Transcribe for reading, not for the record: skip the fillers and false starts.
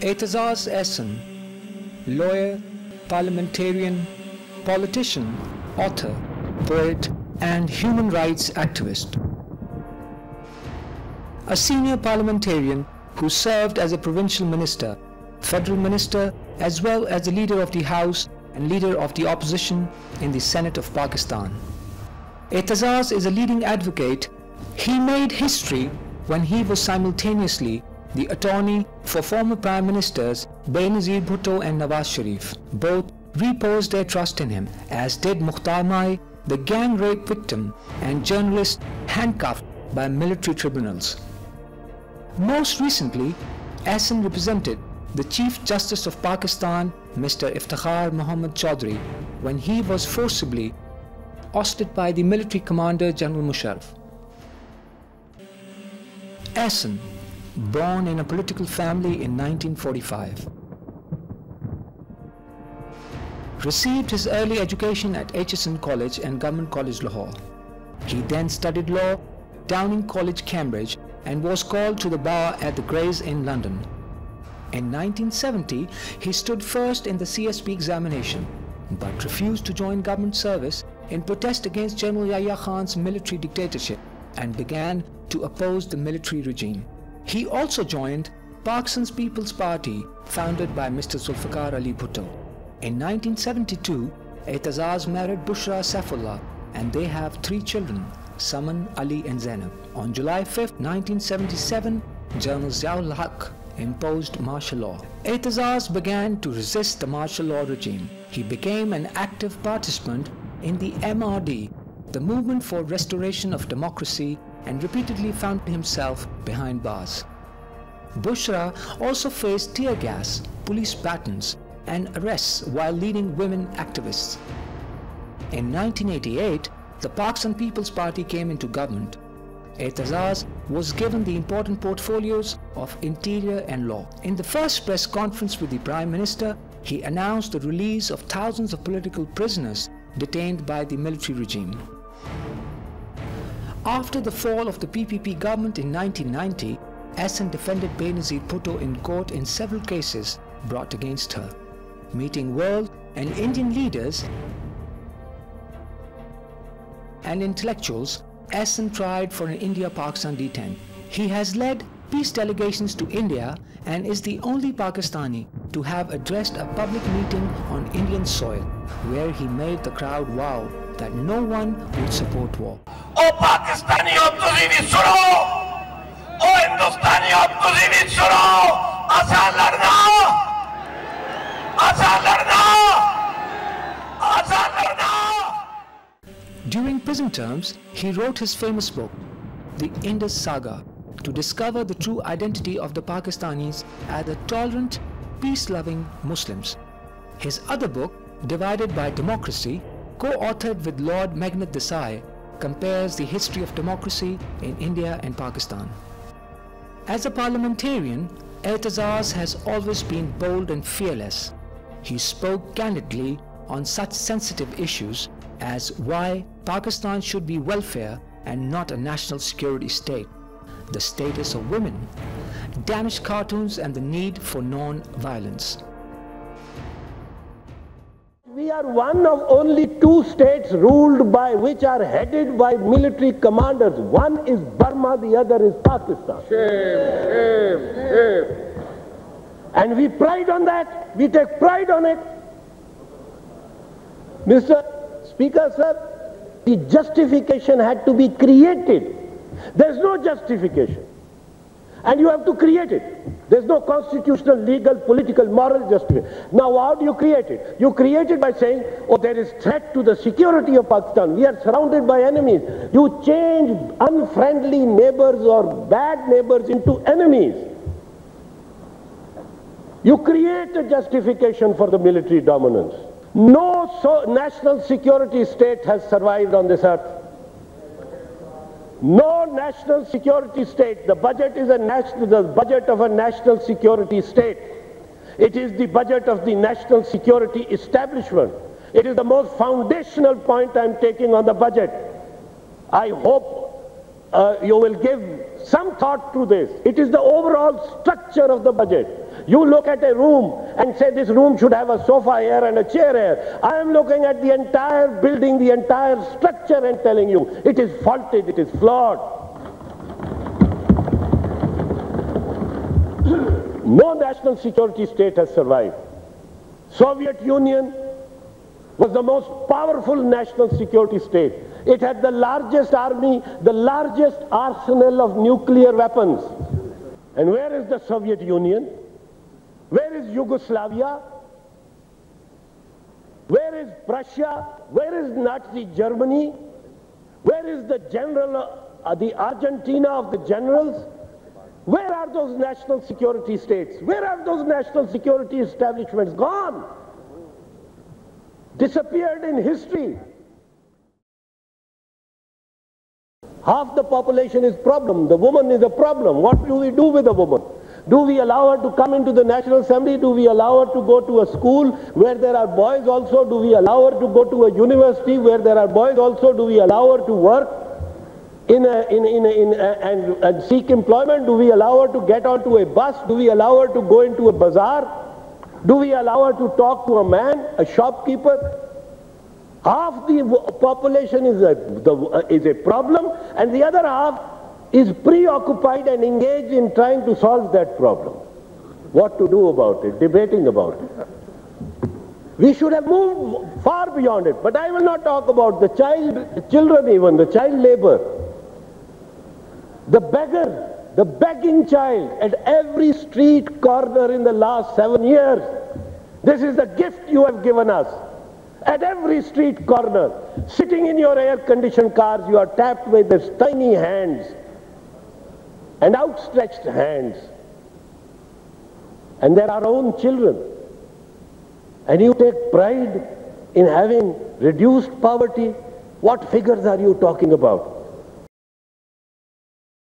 Aitzaz Ahsan, lawyer, parliamentarian, politician, author, poet, and human rights activist. A senior parliamentarian who served as a provincial minister, federal minister, as well as the leader of the House and leader of the opposition in the Senate of Pakistan. Aitzaz is a leading advocate. He made history when he was simultaneously the attorney for former Prime Ministers Benazir Bhutto and Nawaz Sharif. Both reposed their trust in him, as did Mukhtar Mai, the gang rape victim and journalist handcuffed by military tribunals. Most recently, Ahsan represented the Chief Justice of Pakistan, Mr. Iftikhar Muhammad Chaudhry, when he was forcibly ousted by the military commander General Musharraf. Ahsan, born in a political family in 1945, received his early education at Aitzaz College and Government College Lahore. He then studied law, Downing College, Cambridge, and was called to the bar at the Gray's Inn, London. In 1970, he stood first in the CSP examination, but refused to join government service in protest against General Yahya Khan's military dictatorship and began to oppose the military regime. He also joined Pakistan's People's Party, founded by Mr. Zulfikar Ali Bhutto. In 1972, Aitzaz married Bushra Saifullah, and they have 3 children, Saman, Ali and Zainab. On July 5, 1977, General Ziaul Haq imposed martial law. Aitzaz began to resist the martial law regime. He became an active participant in the MRD, the Movement for Restoration of Democracy, and repeatedly found himself behind bars. Bushra also faced tear gas, police batons, and arrests while leading women activists. In 1988, the Pakistan People's Party came into government. Aitzaz was given the important portfolios of Interior and Law. In the first press conference with the Prime Minister, he announced the release of thousands of political prisoners detained by the military regime. After the fall of the PPP government in 1990, Ahsan defended Benazir Bhutto in court in several cases brought against her. Meeting world and Indian leaders and intellectuals, Ahsan tried for an India-Pakistan detent. He has led peace delegations to India and is the only Pakistani to have addressed a public meeting on Indian soil, where he made the crowd vow that no one would support war. Oh Pakistani, तुझी भी सुनो, oh Hindustani, तुझी भी सुनो, आसान लड़ना, आसान लड़ना, आसान लड़ना. During prison terms, he wrote his famous book, The Indus Saga, to discover the true identity of the Pakistanis as the tolerant, peace-loving Muslims. His other book, Divided by Democracy, co-authored with Lord Meghnad Desai, compares the history of democracy in India and Pakistan. As a parliamentarian, Aitzaz has always been bold and fearless. He spoke candidly on such sensitive issues as why Pakistan should be welfare and not a national security state, the status of women, Danish cartoons and the need for non-violence. We are one of only 2 states ruled by, which are headed by military commanders. One is Burma, the other is Pakistan. Shame, shame, shame. And we pride on that. We take pride on it. Mr. Speaker, sir, the justification had to be created. There's no justification. And you have to create it. There's no constitutional, legal, political, moral justification. Now how do you create it? You create it by saying, oh, there is threat to the security of Pakistan. We are surrounded by enemies. You change unfriendly neighbors or bad neighbors into enemies. You create a justification for the military dominance. No national security state has survived on this earth. No national security state. The budget is the budget of a national security state. It is the budget of the national security establishment. It is the most foundational point I am taking on the budget. I hope you will give some thought to this. It is the overall structure of the budget. You look at a room and say this room should have a sofa here and a chair here. I am looking at the entire building, the entire structure, and telling you it is faulted, it is flawed. No national security state has survived. Soviet Union was the most powerful national security state. It had the largest army, the largest arsenal of nuclear weapons. And where is the Soviet Union? Where is Yugoslavia? Where is Prussia? Where is Nazi Germany? Where is the the Argentina of the generals? Where are those national security states? Where are those national security establishments gone? Disappeared in history. Half the population is problem. The woman is a problem. What do we do with the woman? Do we allow her to come into the National Assembly? Do we allow her to go to a school where there are boys also? Do we allow her to go to a university where there are boys also? Do we allow her to work and seek employment? Do we allow her to get onto a bus? Do we allow her to go into a bazaar? Do we allow her to talk to a man, a shopkeeper? Half the population is a problem, and the other half is preoccupied and engaged in trying to solve that problem. What to do about it, debating about it. We should have moved far beyond it, but I will not talk about the children even, the child labor. The beggar, the begging child at every street corner in the last 7 years. This is the gift you have given us. At every street corner, sitting in your air-conditioned cars, you are tapped with these tiny hands and outstretched hands. And they're our own children. And you take pride in having reduced poverty. What figures are you talking about?